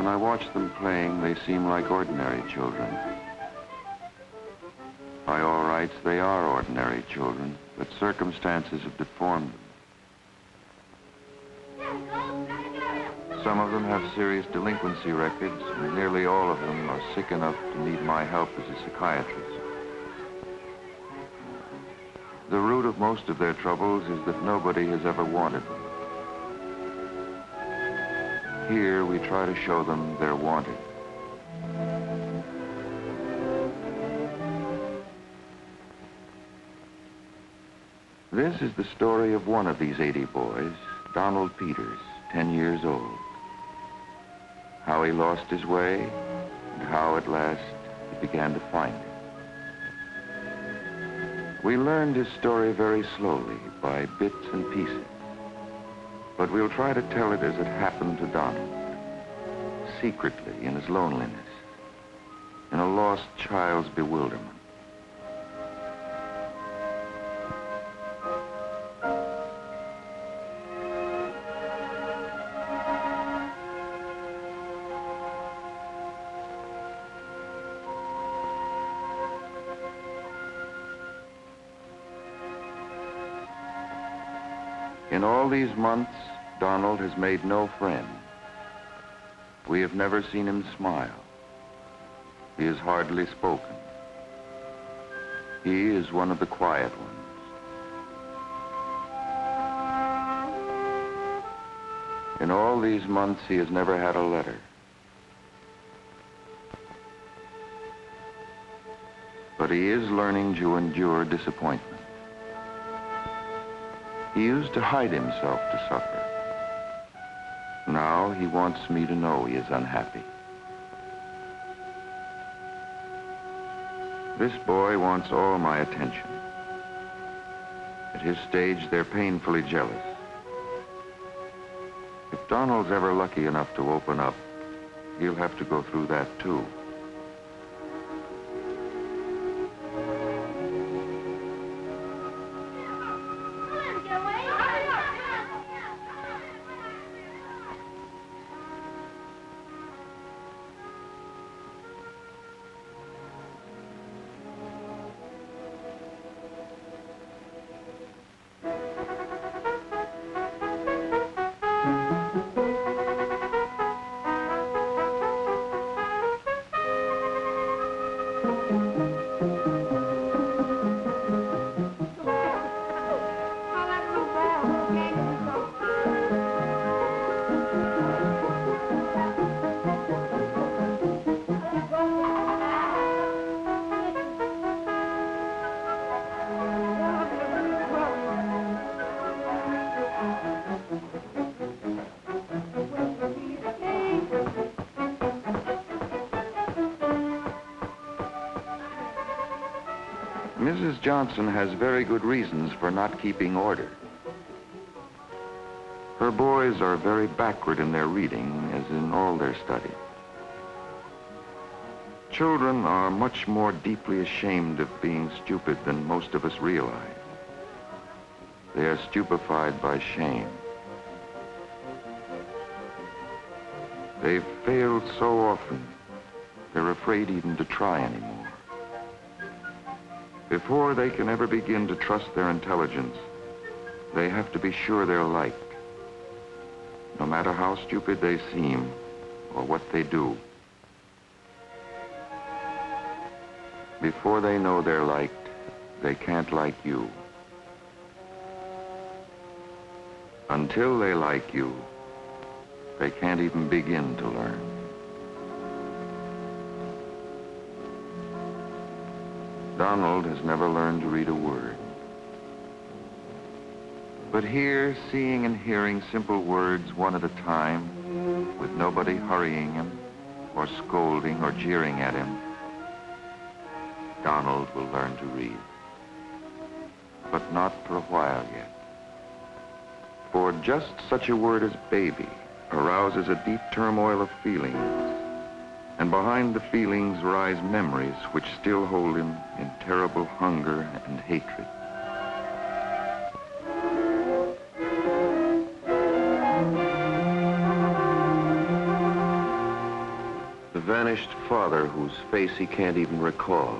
When I watch them playing, they seem like ordinary children. By all rights, they are ordinary children, but circumstances have deformed them. Some of them have serious delinquency records, and nearly all of them are sick enough to need my help as a psychiatrist. The root of most of their troubles is that nobody has ever wanted them. Here, we try to show them they're wanted. This is the story of one of these 80 boys, Donald Peters, 10 years old. How he lost his way, and how at last he began to find it. We learned his story very slowly, by bits and pieces. But we'll try to tell it as it happened to Donald, secretly in his loneliness, in a lost child's bewilderment. In all these months, Donald has made no friends. We have never seen him smile. He has hardly spoken. He is one of the quiet ones. In all these months, he has never had a letter. But he is learning to endure disappointment. He used to hide himself to suffer. Now he wants me to know he is unhappy. This boy wants all my attention. At his stage, they're painfully jealous. If Donald's ever lucky enough to open up, he'll have to go through that too. Mrs. Johnson has very good reasons for not keeping order. Her boys are very backward in their reading, as in all their study. Children are much more deeply ashamed of being stupid than most of us realize. They are stupefied by shame. They've failed so often, they're afraid even to try anymore. Before they can ever begin to trust their intelligence, they have to be sure they're liked, no matter how stupid they seem or what they do. Before they know they're liked, they can't like you. Until they like you, they can't even begin to learn. Donald has never learned to read a word. But here, seeing and hearing simple words one at a time, with nobody hurrying him, or scolding or jeering at him, Donald will learn to read. But not for a while yet. For just such a word as baby arouses a deep turmoil of feelings. And behind the feelings rise memories which still hold him in terrible hunger and hatred. vanished father whose face he can't even recall.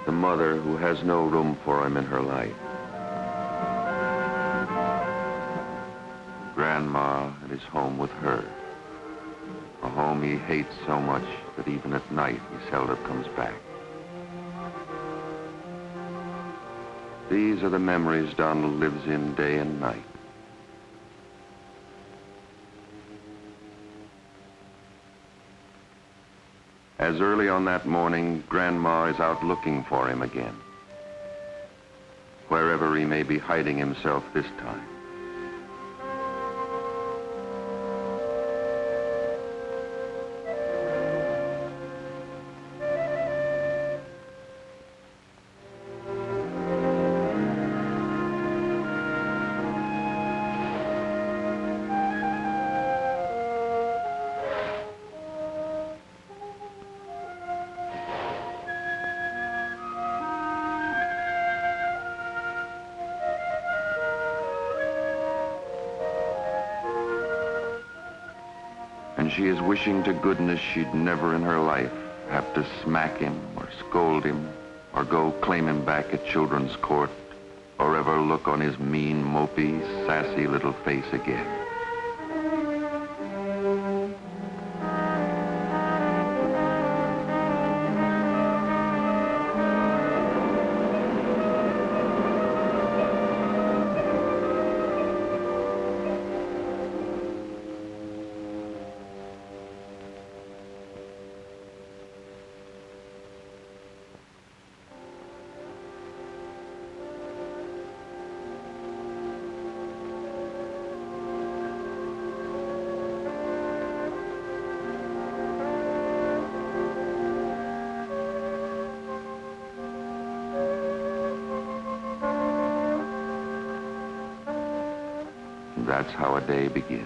The mother who has no room for him in her life. Grandma at his home with her. A home he hates so much that even at night he seldom comes back. These are the memories Donald lives in day and night. As early on that morning, Grandma is out looking for him again, wherever he may be hiding himself this time. And she is wishing to goodness she'd never in her life have to smack him or scold him or go claim him back at children's court or ever look on his mean, mopey, sassy little face again. That's how a day begins.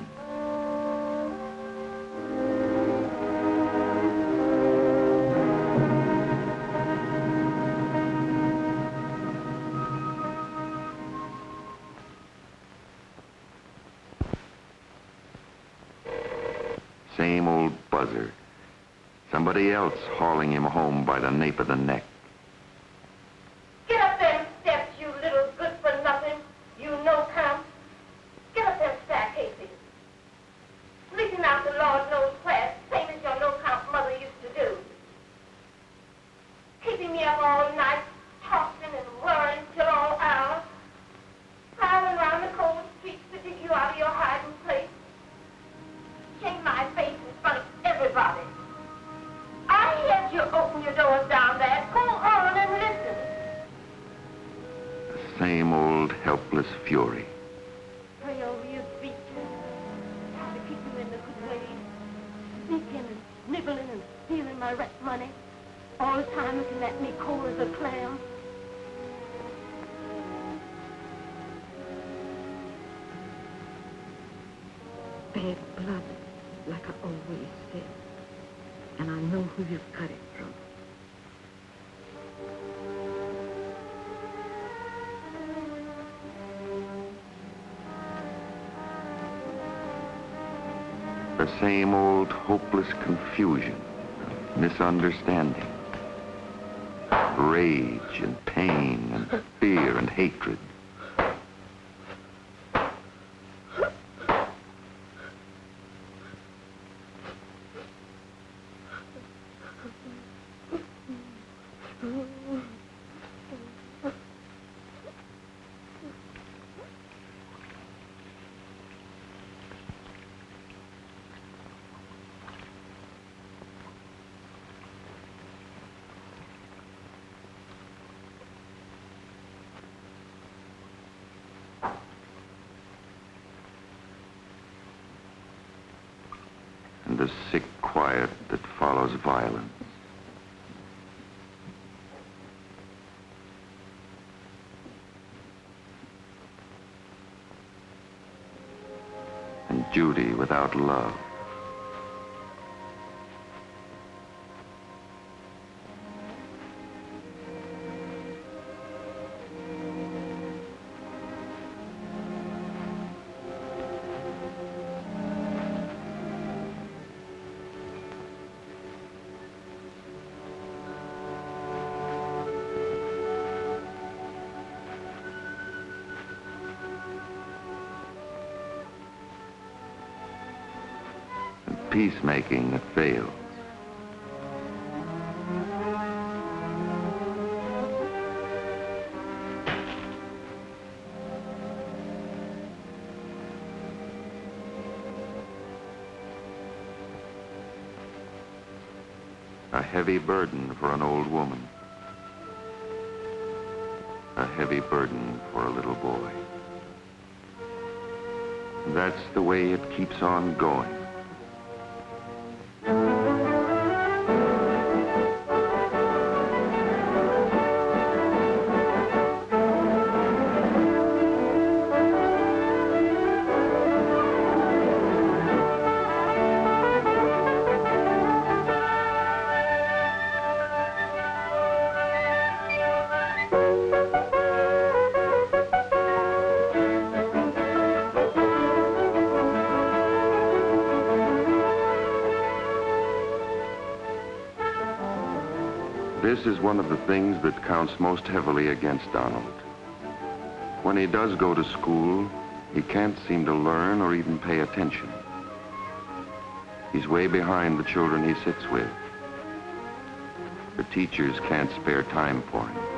Same old buzzer. Somebody else hauling him home by the nape of the neck. Get up them steps, you little good-for-nothing, you no-count. Get up them staircases. Leaking out the Lord knows where, same as your no-count mother used to do. Keeping me up all night, tossing and worrying till all hours. Prowling around the cold streets to dig you out of your hiding place. Shame my face in front of everybody. I heard you open your doors down there. Go on and listen. The same old helpless fury. Pray over your beaches. Try to keep you in the good ways. Sneaking and nibbling and stealing my rent money. All the time looking at me cold as a clam. Bad blood, like I always said. And I know who you've got it from. The same old hopeless confusion, misunderstanding, rage and pain and fear and hatred. And the sick quiet that follows violence. And Judy without love. peacemaking that fails. A heavy burden for an old woman. A heavy burden for a little boy. That's the way it keeps on going. This is one of the things that counts most heavily against Donald. When he does go to school, he can't seem to learn or even pay attention. He's way behind the children he sits with. The teachers can't spare time for him.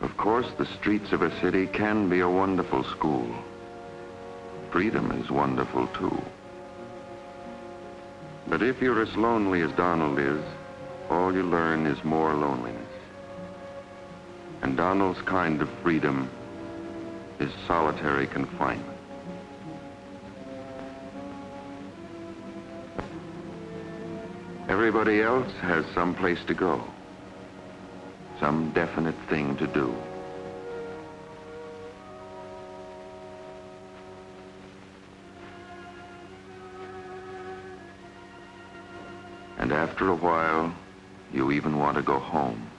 Of course, the streets of a city can be a wonderful school. Freedom is wonderful, too. But if you're as lonely as Donald is, all you learn is more loneliness. And Donald's kind of freedom is solitary confinement. Everybody else has some place to go, some definite thing to do. And after a while, you even want to go home.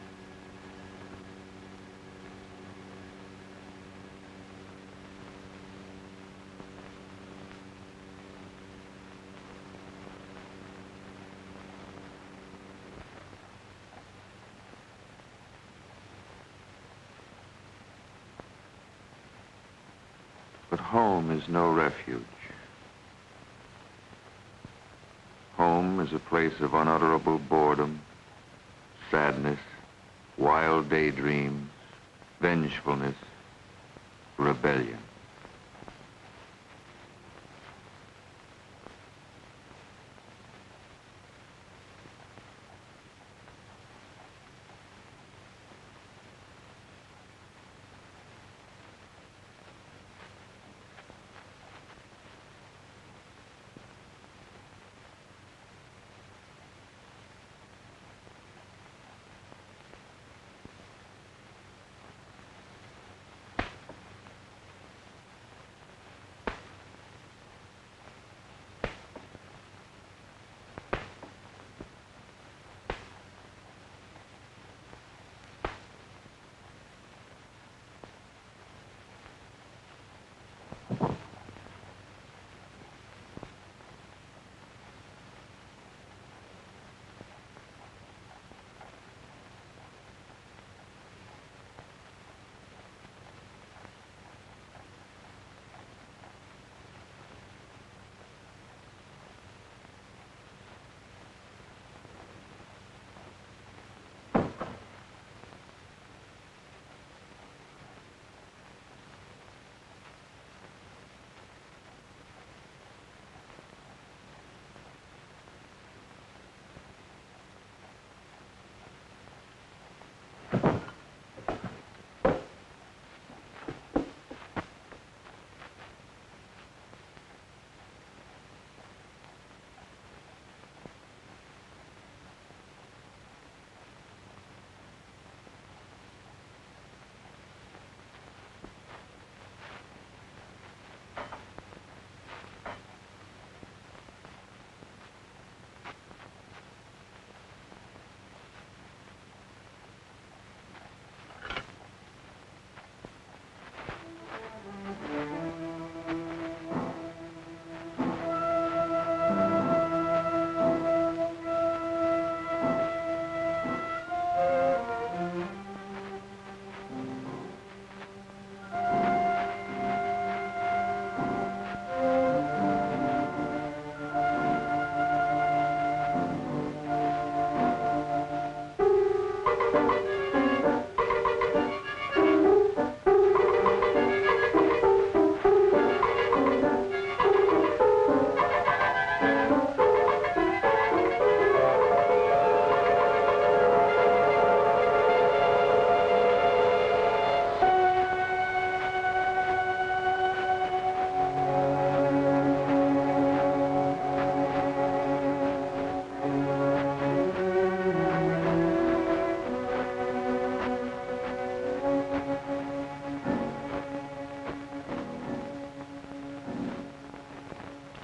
But home is no refuge. Home is a place of unutterable boredom, sadness, wild daydreams, vengefulness, rebellion.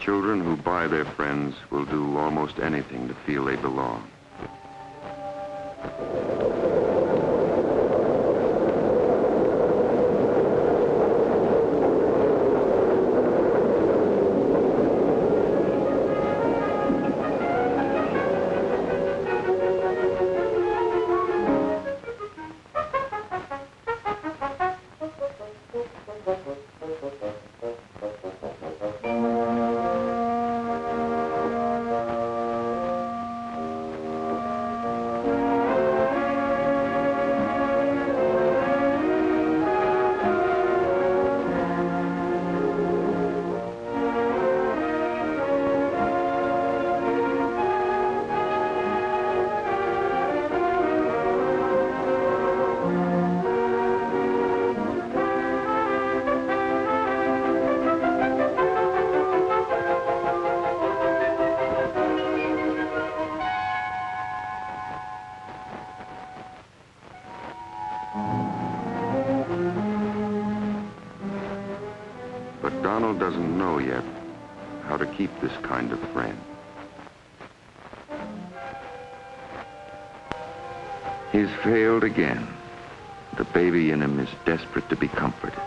Children who buy their friends will do almost anything to feel they belong. But Donald doesn't know yet how to keep this kind of friend. He's failed again. The baby in him is desperate to be comforted.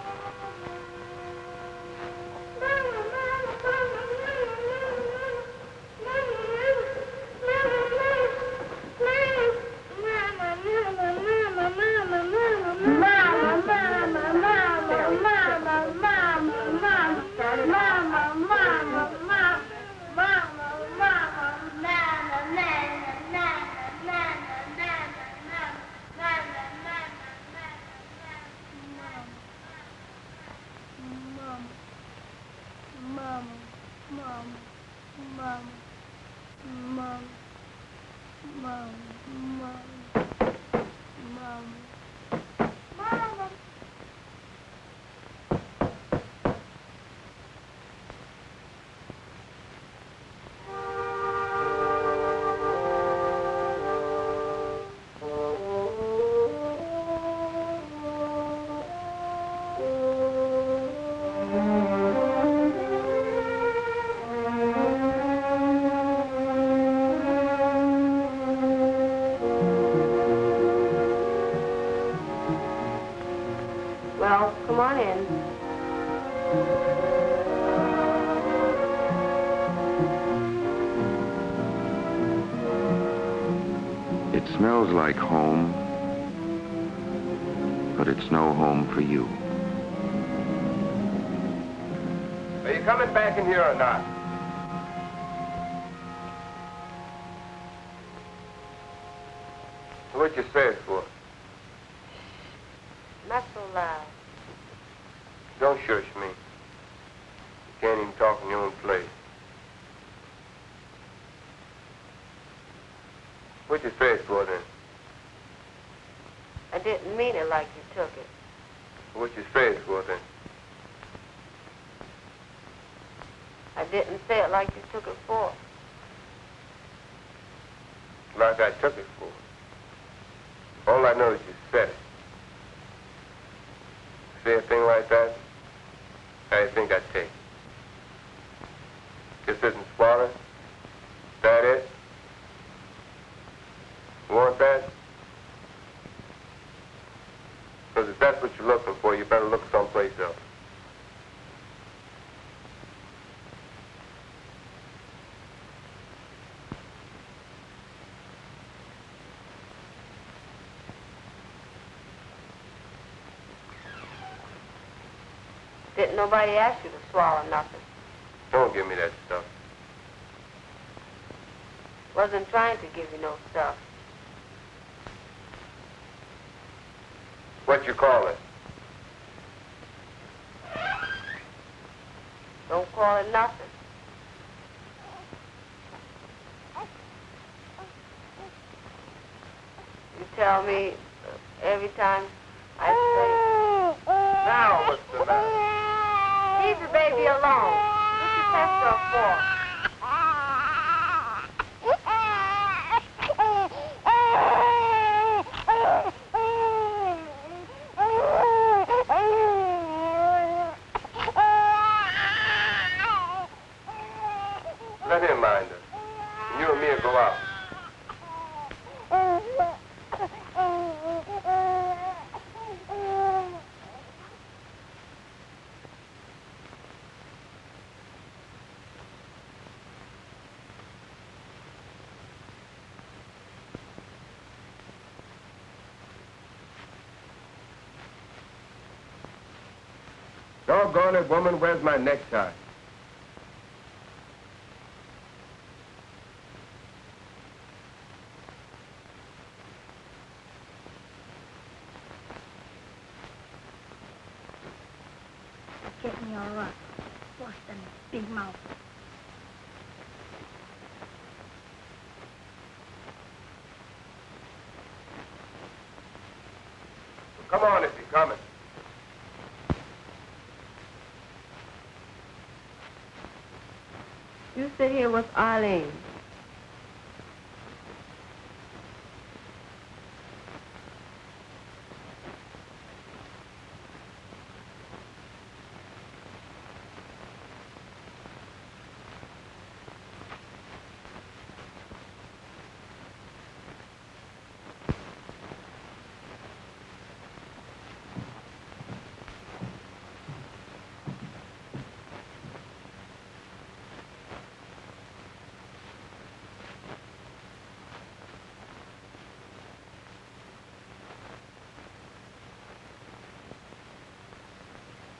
Well, come on in. It smells like home, but it's no home for you. Are you coming back in here or not? What you say it for? Not so loud. Don't shush me. You can't even talk in your own place. What you say it for then? I didn't mean it like you took it. What you say it for then? I didn't say it like you took it for. Like I took it for. All I know is you said it. Say a thing like that, how do you think I'd take it? This isn't swallowed? Is that it? You want that? Because if that's what you're looking for, you better look someplace else. Didn't nobody ask you to swallow nothing. Don't give me that stuff. Wasn't trying to give you no stuff. What you call it? Don't call it nothing. You tell me every time I say, Now what's the matter? leave the baby alone. What you pester her for? Let him mind her. And you and me will go out. Doggone it, woman, where's my necktie? Get me all right. Worse than a big mouth. Come on if you're coming. You sit here with Arlene.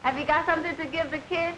Have you got something to give the kids?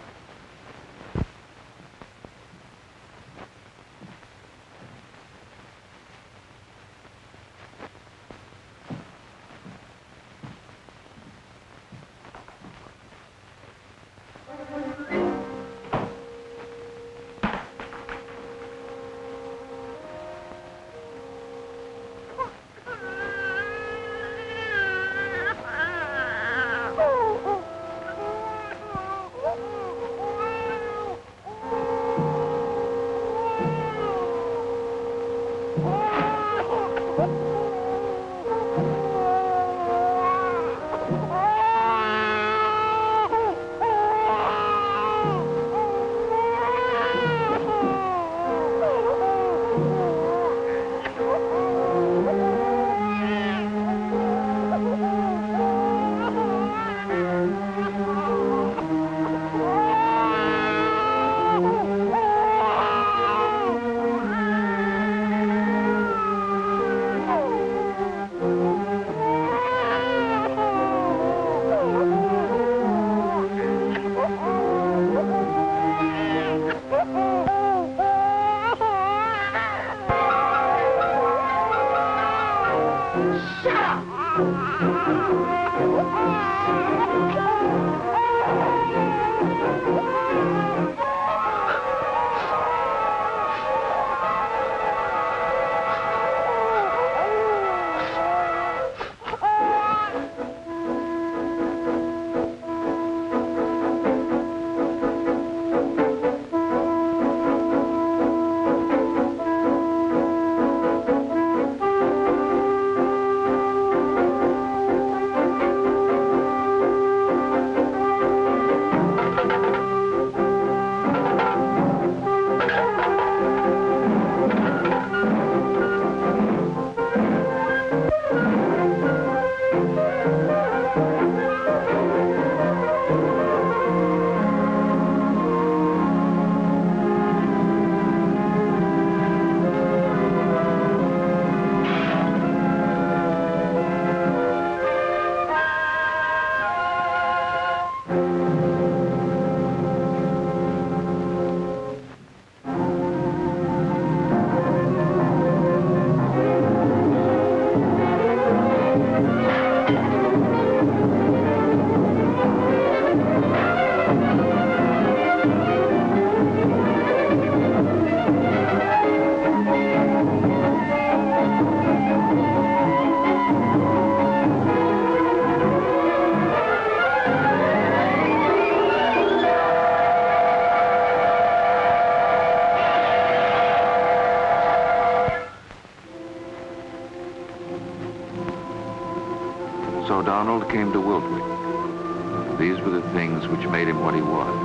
So Donald came to Wiltwyck. These were the things which made him what he was.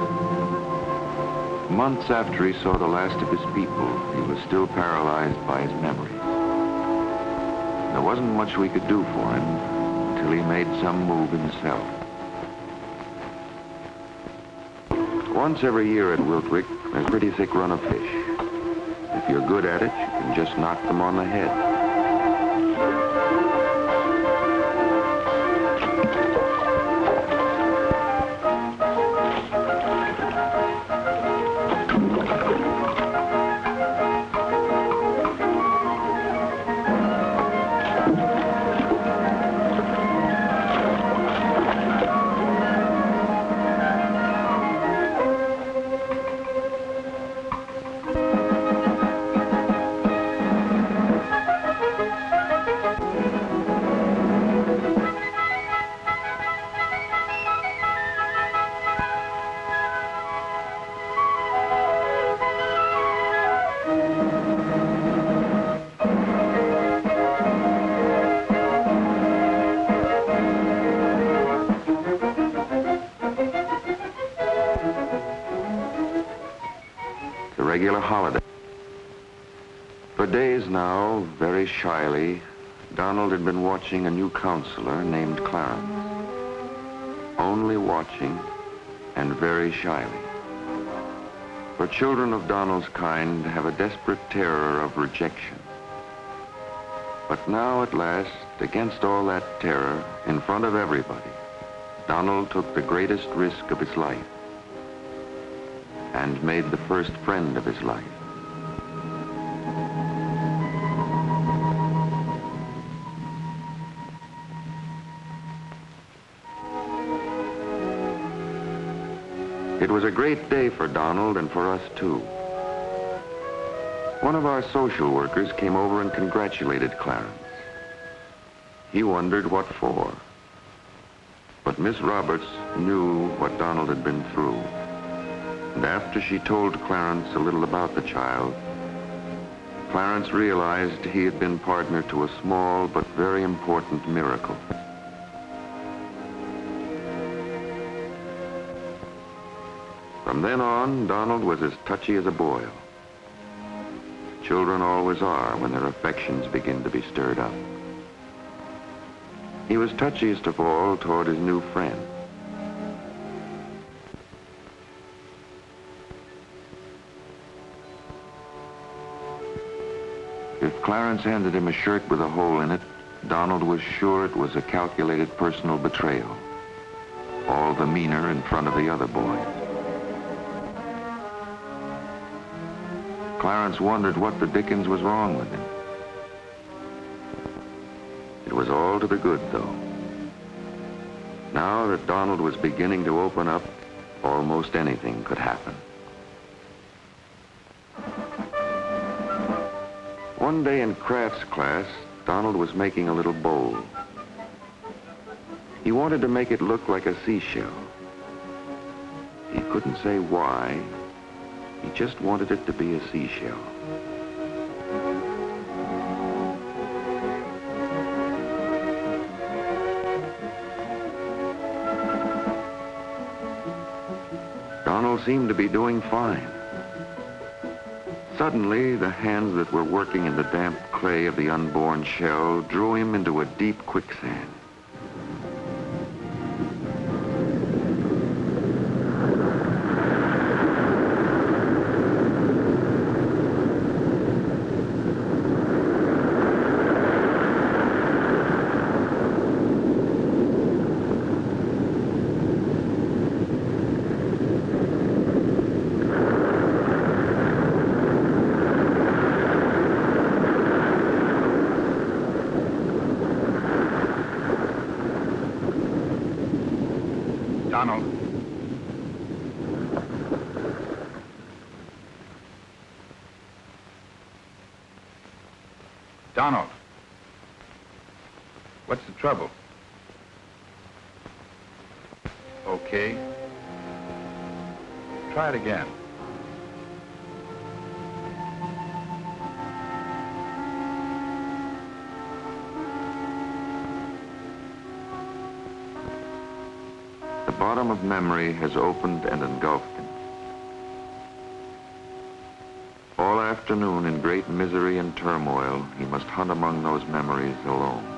Months after he saw the last of his people, he was still paralyzed by his memories. There wasn't much we could do for him until he made some move himself. Once every year at Wiltwyck, there's a pretty thick run of fish. If you're good at it, you can just knock them on the head. Regular holiday. For days now, very shyly, Donald had been watching a new counselor named Clarence. Only watching and very shyly. For children of Donald's kind have a desperate terror of rejection. But now at last, against all that terror, in front of everybody, Donald took the greatest risk of his life and made the first friend of his life. It was a great day for Donald and for us too. One of our social workers came over and congratulated Clarence. He wondered what for. But Miss Roberts knew what Donald had been through. And after she told Clarence a little about the child, Clarence realized he had been partner to a small but very important miracle. From then on, Donald was as touchy as a boil. Children always are when their affections begin to be stirred up. He was touchiest of all toward his new friend. If Clarence handed him a shirt with a hole in it, Donald was sure it was a calculated personal betrayal, all the meaner in front of the other boys. Clarence wondered what the dickens was wrong with him. It was all to the good, though. Now that Donald was beginning to open up, almost anything could happen. One day in crafts class, Donald was making a little bowl. He wanted to make it look like a seashell. He couldn't say why. He just wanted it to be a seashell. Donald seemed to be doing fine. Suddenly, the hands that were working in the damp clay of the unborn shell drew him into a deep quicksand. Donald. Donald. What's the trouble? Okay. Try it again. The bottom of memory has opened and engulfed him. All afternoon, in great misery and turmoil, he must hunt among those memories alone.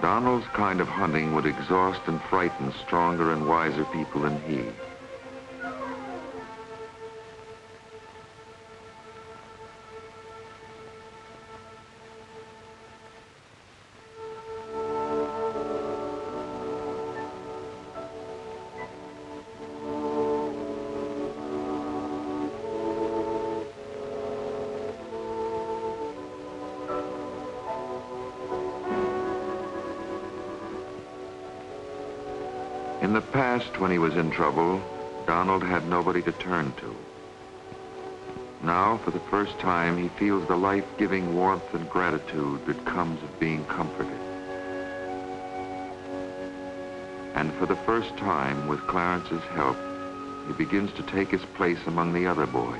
Donald's kind of hunting would exhaust and frighten stronger and wiser people than he. In the past, when he was in trouble, Donald had nobody to turn to. Now, for the first time, he feels the life-giving warmth and gratitude that comes of being comforted. And for the first time, with Clarence's help, he begins to take his place among the other boys.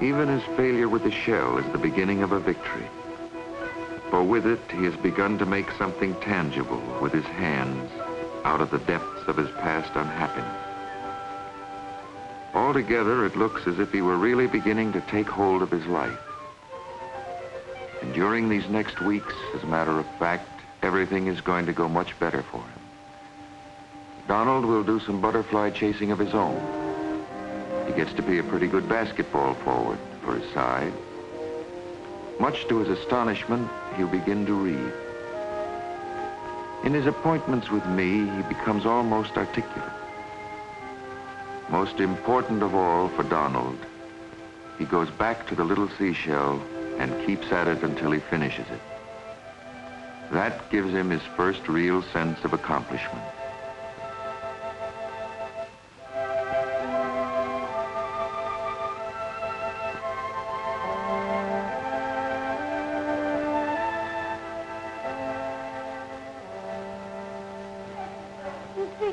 Even his failure with the shell is the beginning of a victory. For with it, he has begun to make something tangible with his hands out of the depths of his past unhappiness. Altogether, it looks as if he were really beginning to take hold of his life. And during these next weeks, as a matter of fact, everything is going to go much better for him. Donald will do some butterfly chasing of his own. He gets to be a pretty good basketball forward for his side. Much to his astonishment, he'll begin to read. In his appointments with me, he becomes almost articulate. Most important of all for Donald, he goes back to the little seashell and keeps at it until he finishes it. That gives him his first real sense of accomplishment.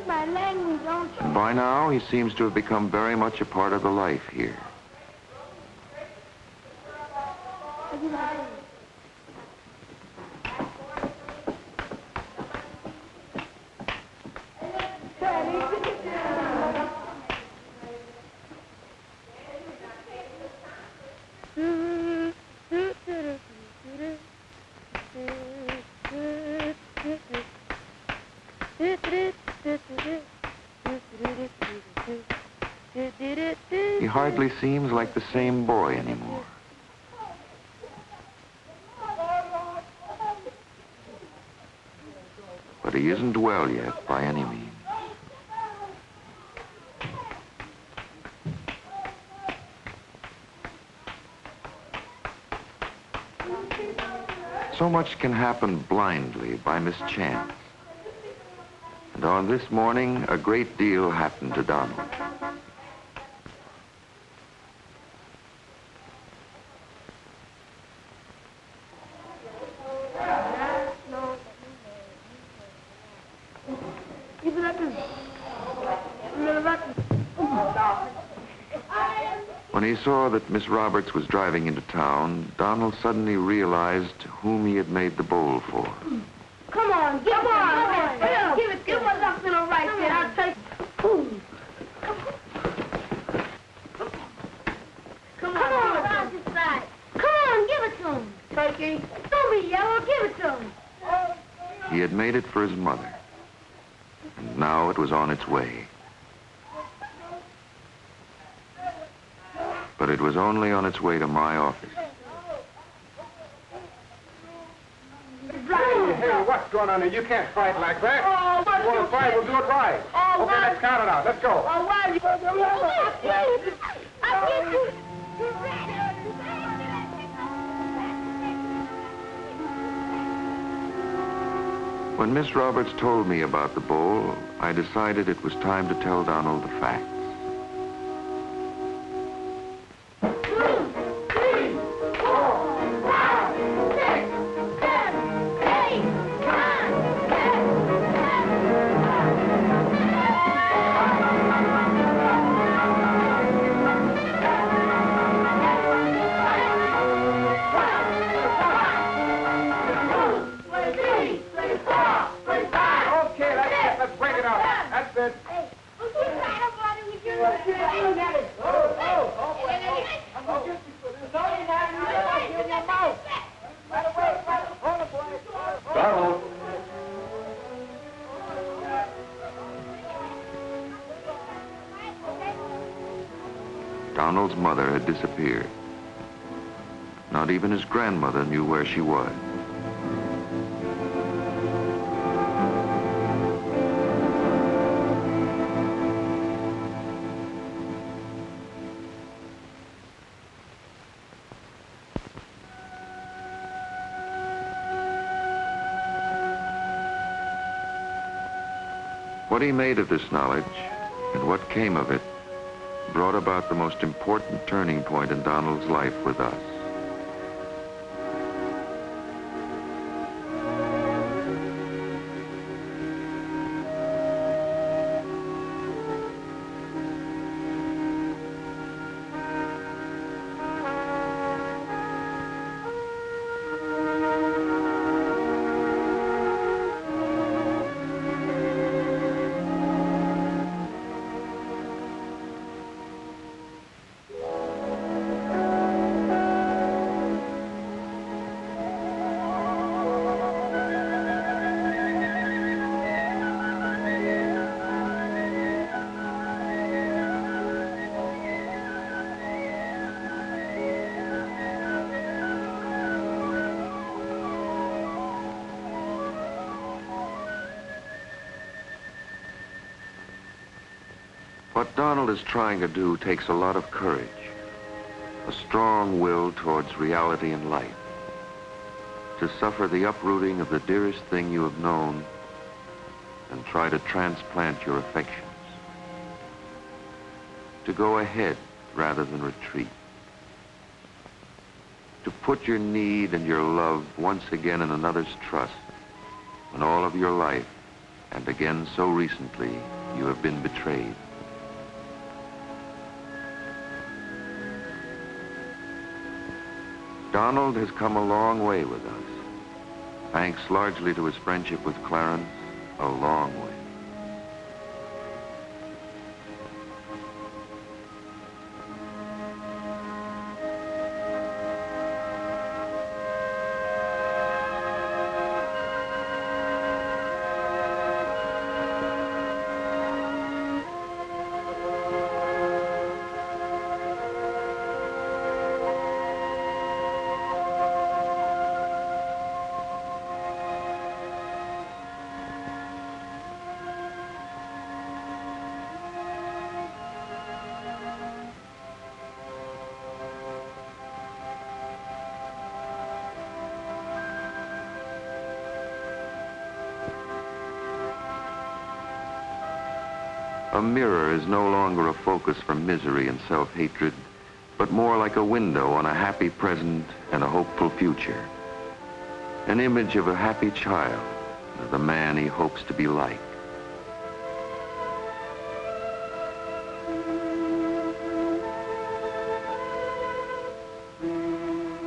My language, don't you? And by now, he seems to have become very much a part of the life here. He hardly seems like the same boy anymore. But he isn't well yet by any means. So much can happen blindly by mischance. And on this morning, a great deal happened to Donald. When he saw that Miss Roberts was driving into town, Donald suddenly realized whom he had made the bowl for. Come on, give on. Give one up little right there. I'll take. Come on, Come on, give it to him. Turkey. Don't be yellow. Give it to him. He had made it for his mother. And now it was on its way. But it was only on its way to my office. Hey, what's going on here? You can't fight like that. Oh, what you want to fight, we'll do it right. Oh, okay, let's count it out. Let's go. Oh, why you... I'll get you. When Miss Roberts told me about the bowl, I decided it was time to tell Donald the facts. Donald. Donald's mother had disappeared. Not even his grandmother knew where she was. What he made of this knowledge and what came of it brought about the most important turning point in Donald's life with us. What Donald is trying to do takes a lot of courage, a strong will towards reality and life, to suffer the uprooting of the dearest thing you have known and try to transplant your affections, to go ahead rather than retreat, to put your need and your love once again in another's trust when all of your life, and again so recently, you have been betrayed. Donald has come a long way with us, thanks largely to his friendship with Clarence, a long way. A mirror is no longer a focus for misery and self-hatred, but more like a window on a happy present and a hopeful future. An image of a happy child, of the man he hopes to be like.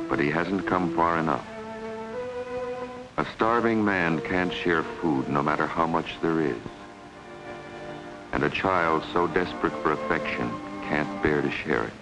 But he hasn't come far enough. A starving man can't share food no matter how much there is. And a child so desperate for affection can't bear to share it.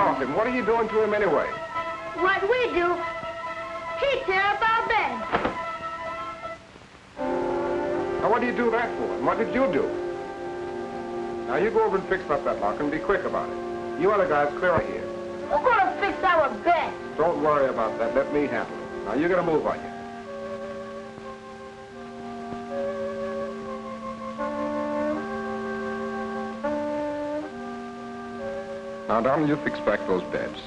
off him. What are you doing to him anyway? What we do, he tear up our bed. Now, what do you do that for? And what did you do? Now, you go over and fix up that lock and be quick about it. You other guys, clear out here. We're gonna fix our bed. Don't worry about that. Let me handle it. Now, you get a move on you. Now, Donald, you fix back those beds.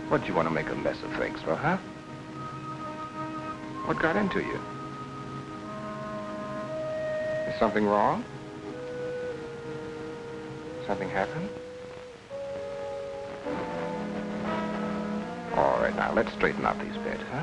What, you want to make a mess of things for, huh? What got into you? Is something wrong? Something happened? All right, now, let's straighten out these beds, huh?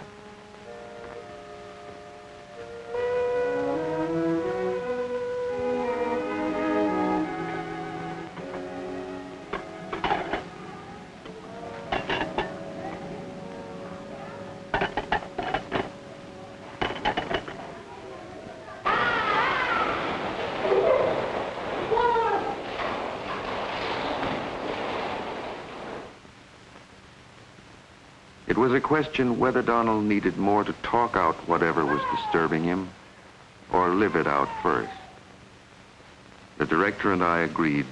It was a question whether Donald needed more to talk out whatever was disturbing him or live it out first. The director and I agreed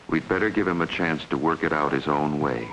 we'd better give him a chance to work it out his own way.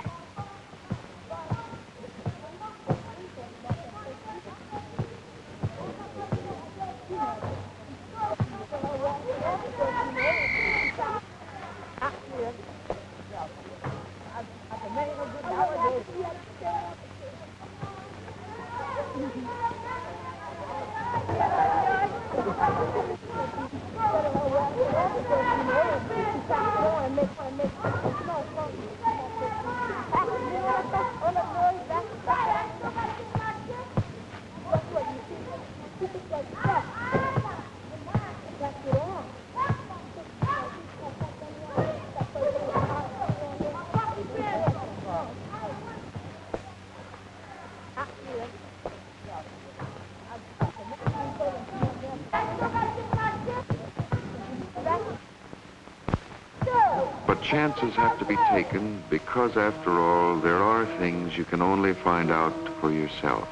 But chances have to be taken because, after all, there are things you can only find out for yourself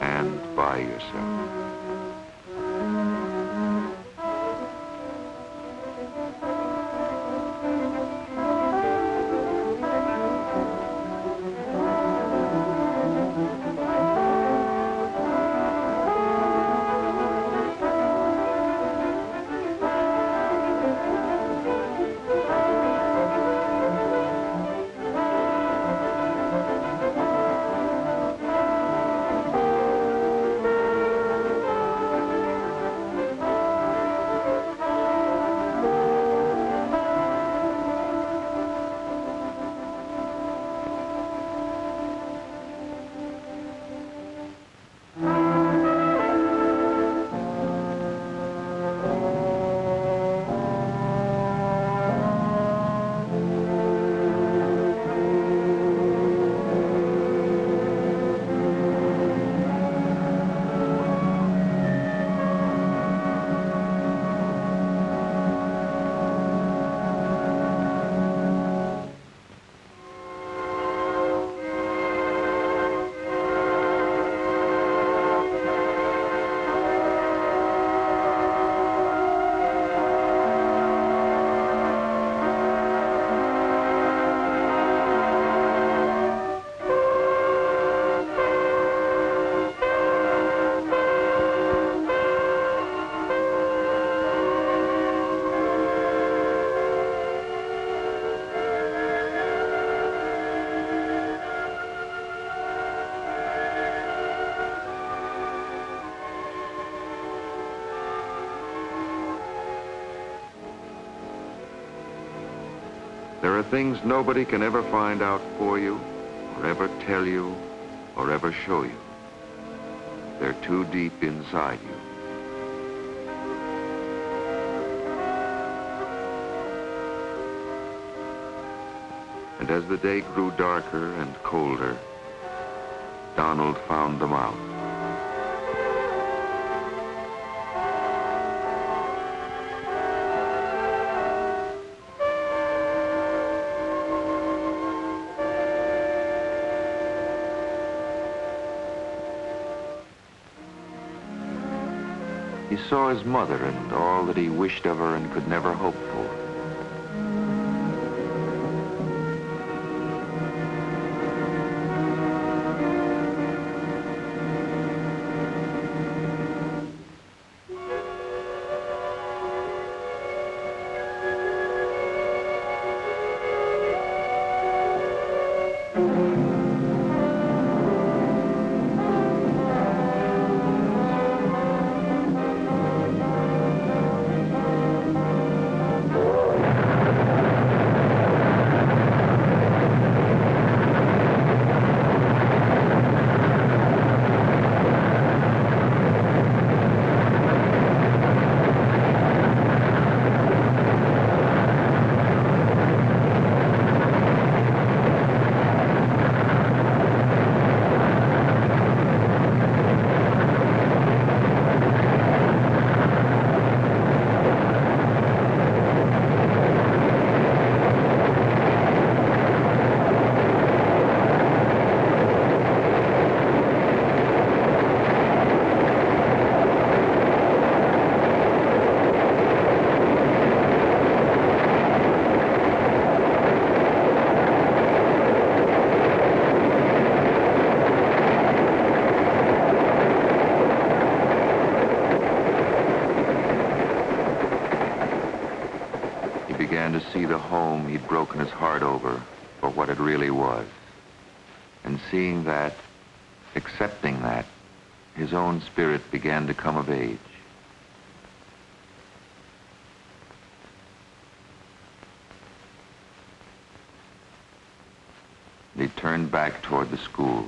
and by yourself. There are things nobody can ever find out for you, or ever tell you, or ever show you. They're too deep inside you. And as the day grew darker and colder, Donald found them out. He saw his mother and all that he wished of her and could never hope for. Began to see the home he'd broken his heart over for what it really was. And seeing that, accepting that, his own spirit began to come of age. He turned back toward the school.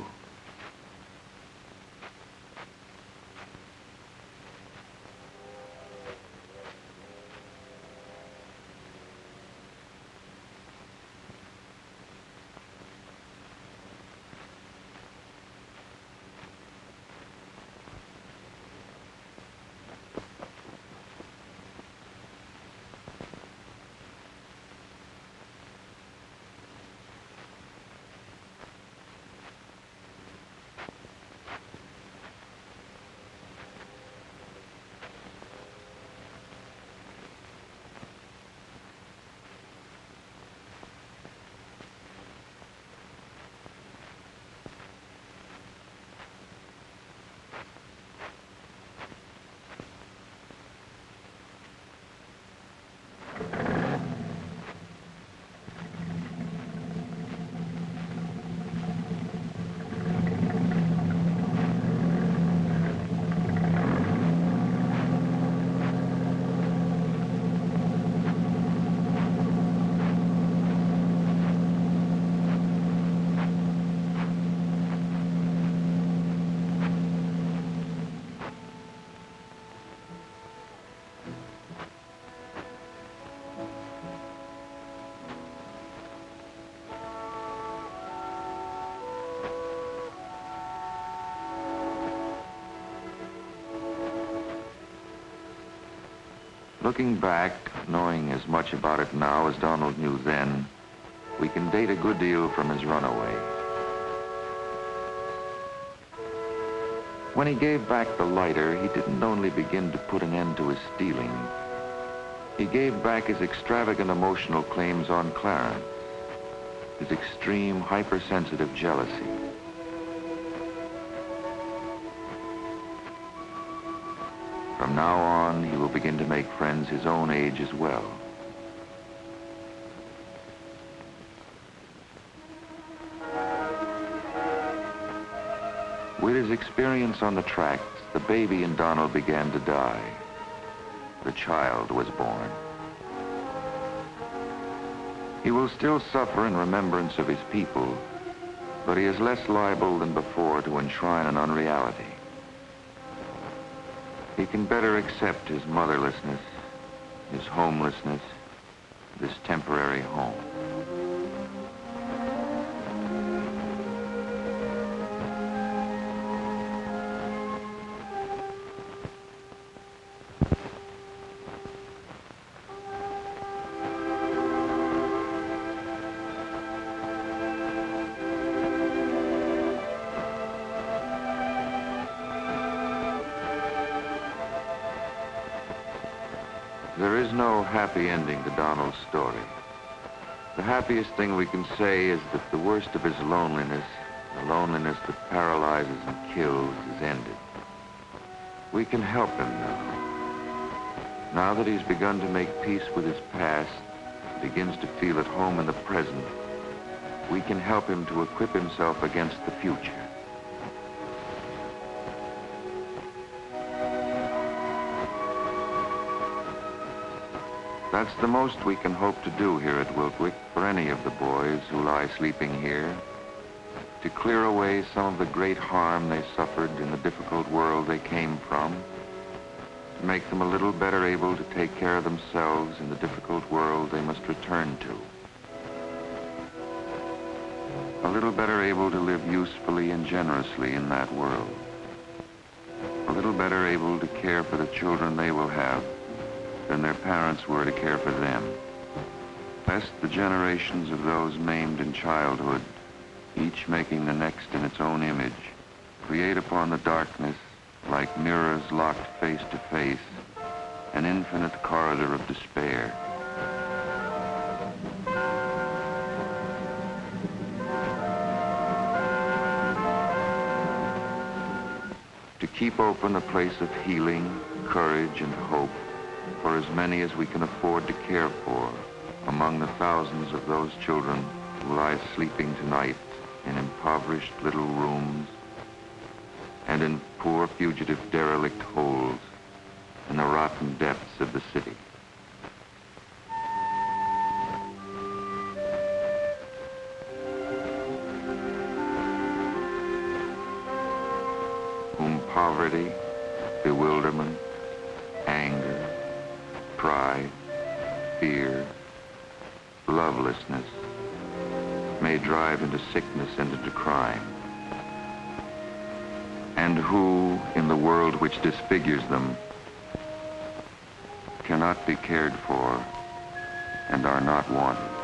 Looking back, knowing as much about it now as Donald knew then, we can date a good deal from his runaway. When he gave back the lighter, he didn't only begin to put an end to his stealing. He gave back his extravagant emotional claims on Clarence, his extreme hypersensitive jealousy. From now on, he will begin to make friends his own age as well. With his experience on the tracks, the baby in Donald began to die. The child was born. He will still suffer in remembrance of his people, but he is less liable than before to enshrine an unreality. He can better accept his motherlessness, his homelessness, this temporary home. There is no happy ending to Donald's story. The happiest thing we can say is that the worst of his loneliness, the loneliness that paralyzes and kills, is ended. We can help him now. Now that he's begun to make peace with his past, begins to feel at home in the present, we can help him to equip himself against the future. That's the most we can hope to do here at Wiltwyck for any of the boys who lie sleeping here, to clear away some of the great harm they suffered in the difficult world they came from, to make them a little better able to take care of themselves in the difficult world they must return to. A little better able to live usefully and generously in that world. A little better able to care for the children they will have than their parents were to care for them. Lest the generations of those maimed in childhood, each making the next in its own image, create upon the darkness, like mirrors locked face to face, an infinite corridor of despair. To keep open a place of healing, courage, and hope for as many as we can afford to care for among the thousands of those children who lie sleeping tonight in impoverished little rooms and in poor fugitive derelict holes in the rotten depths of the city. Whom poverty, bewilderment, anger, pride, fear, lovelessness may drive into sickness and into crime, and who, in the world which disfigures them, cannot be cared for and are not wanted.